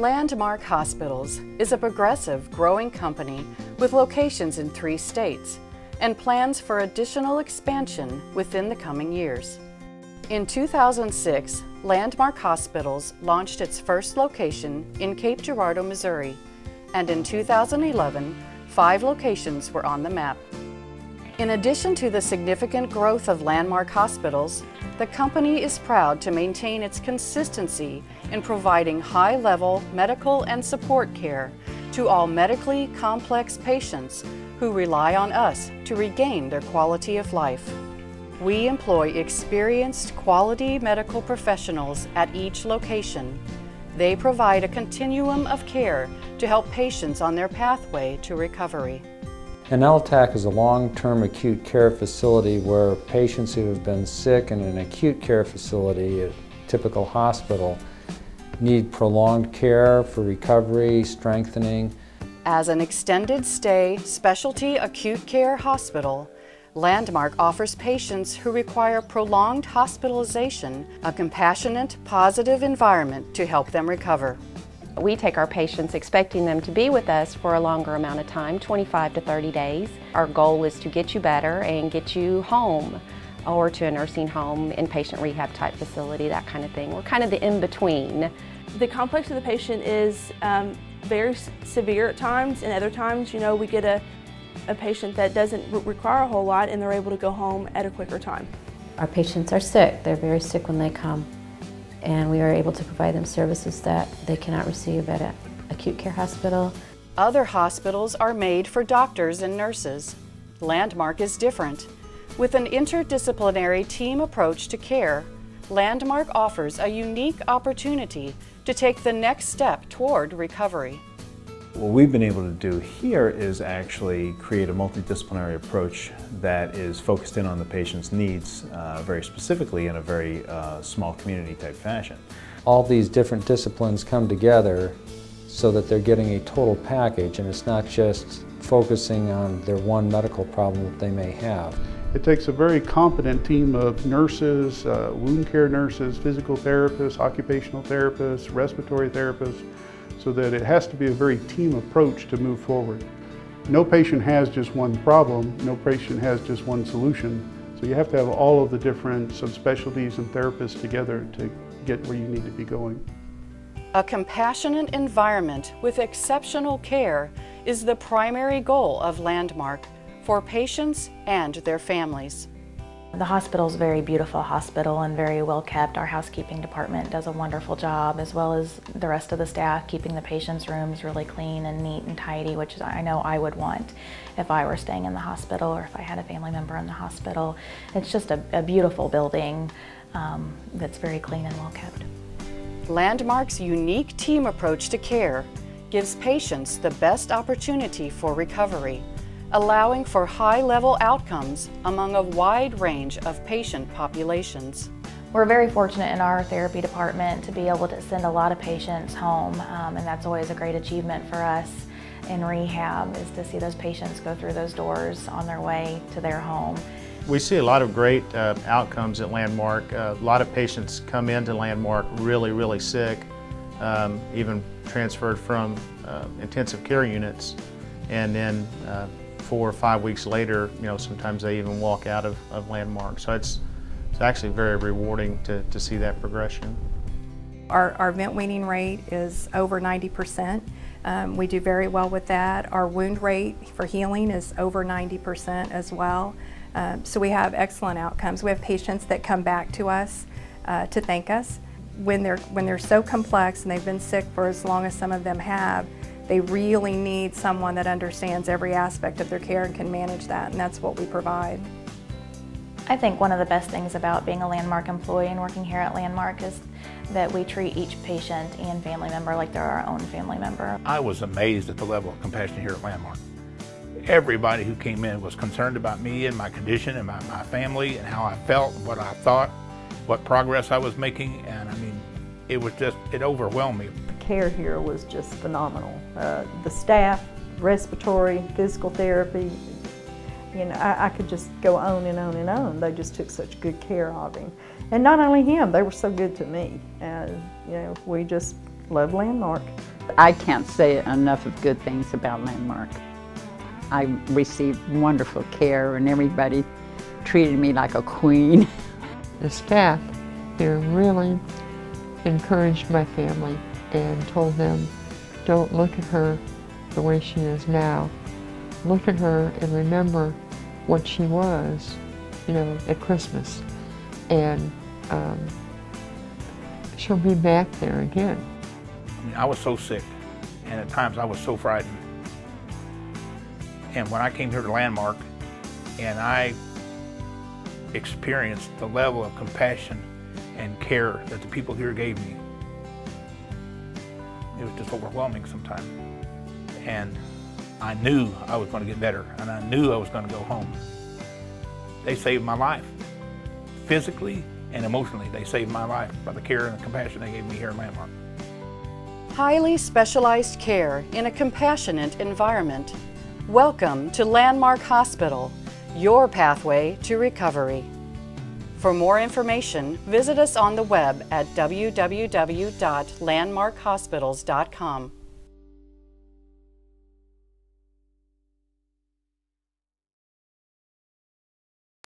Landmark Hospitals is a progressive, growing company with locations in 3 states and plans for additional expansion within the coming years. In 2006, Landmark Hospitals launched its first location in Cape Girardeau, Missouri, and in 2011, 5 locations were on the map. In addition to the significant growth of Landmark Hospitals, the company is proud to maintain its consistency in providing high-level medical and support care to all medically complex patients who rely on us to regain their quality of life. We employ experienced quality medical professionals at each location. They provide a continuum of care to help patients on their pathway to recovery. An LTAC is a long-term acute care facility where patients who have been sick in an acute care facility, a typical hospital, need prolonged care for recovery, strengthening. As an extended stay specialty acute care hospital, Landmark offers patients who require prolonged hospitalization a compassionate, positive environment to help them recover. We take our patients expecting them to be with us for a longer amount of time, 25 to 30 days. Our goal is to get you better and get you home or to a nursing home, inpatient rehab type facility, that kind of thing. We're kind of the in-between. The complex of the patient is very severe at times, and other times, we get a patient that doesn't require a whole lot and they're able to go home at a quicker time. Our patients are sick. They're very sick when they come, and we are able to provide them services that they cannot receive at an acute care hospital. Other hospitals are made for doctors and nurses. Landmark is different. With an interdisciplinary team approach to care, Landmark offers a unique opportunity to take the next step toward recovery. What we've been able to do here is actually create a multidisciplinary approach that is focused in on the patient's needs very specifically in a very small community type fashion. All these different disciplines come together so that they're getting a total package, and it's not just focusing on their one medical problem that they may have. It takes a very competent team of nurses, wound care nurses, physical therapists, occupational therapists, respiratory therapists, so that it has to be a very team approach to move forward. No patient has just one problem, no patient has just one solution, so you have to have all of the different subspecialties and therapists together to get where you need to be going. A compassionate environment with exceptional care is the primary goal of Landmark for patients and their families. The hospital is a very beautiful hospital and very well kept. Our housekeeping department does a wonderful job, as well as the rest of the staff, keeping the patients' rooms really clean and neat and tidy, which I know I would want if I were staying in the hospital or if I had a family member in the hospital. It's just a beautiful building that's very clean and well kept. Landmark's unique team approach to care gives patients the best opportunity for recovery, allowing for high-level outcomes among a wide range of patient populations. We're very fortunate in our therapy department to be able to send a lot of patients home, and that's always a great achievement for us in rehab, is to see those patients go through those doors on their way to their home. We see a lot of great outcomes at Landmark. A lot of patients come into Landmark really sick, even transferred from intensive care units, and then 4 or 5 weeks later, sometimes they even walk out of Landmark. So it's actually very rewarding to see that progression. Our vent weaning rate is over 90%. We do very well with that. Our wound rate for healing is over 90% as well. So we have excellent outcomes. We have patients that come back to us to thank us. When they're so complex and they've been sick for as long as some of them have, they really need someone that understands every aspect of their care and can manage that, and that's what we provide. I think one of the best things about being a Landmark employee and working here at Landmark is that we treat each patient and family member like they're our own family member. I was amazed at the level of compassion here at Landmark. Everybody who came in was concerned about me and my condition and my family and how I felt, what I thought, what progress I was making, and I mean, it overwhelmed me. Care here was just phenomenal. The staff, respiratory, physical therapy, I could just go on and on and on. They just took such good care of him. And not only him, they were so good to me. We just love Landmark. I can't say enough of good things about Landmark. I received wonderful care and everybody treated me like a queen. The staff here really encouraged my family and told them, don't look at her the way she is now. Look at her and remember what she was, you know, at Christmas. And she'll be back there again. I mean, I was so sick, and at times I was so frightened. And when I came here to Landmark, and I experienced the level of compassion and care that the people here gave me, it was just overwhelming sometimes. And I knew I was going to get better, and I knew I was going to go home. They saved my life. Physically and emotionally, they saved my life by the care and the compassion they gave me here at Landmark. Highly specialized care in a compassionate environment. Welcome to Landmark Hospital, your pathway to recovery. For more information, visit us on the web at www.landmarkhospitals.com.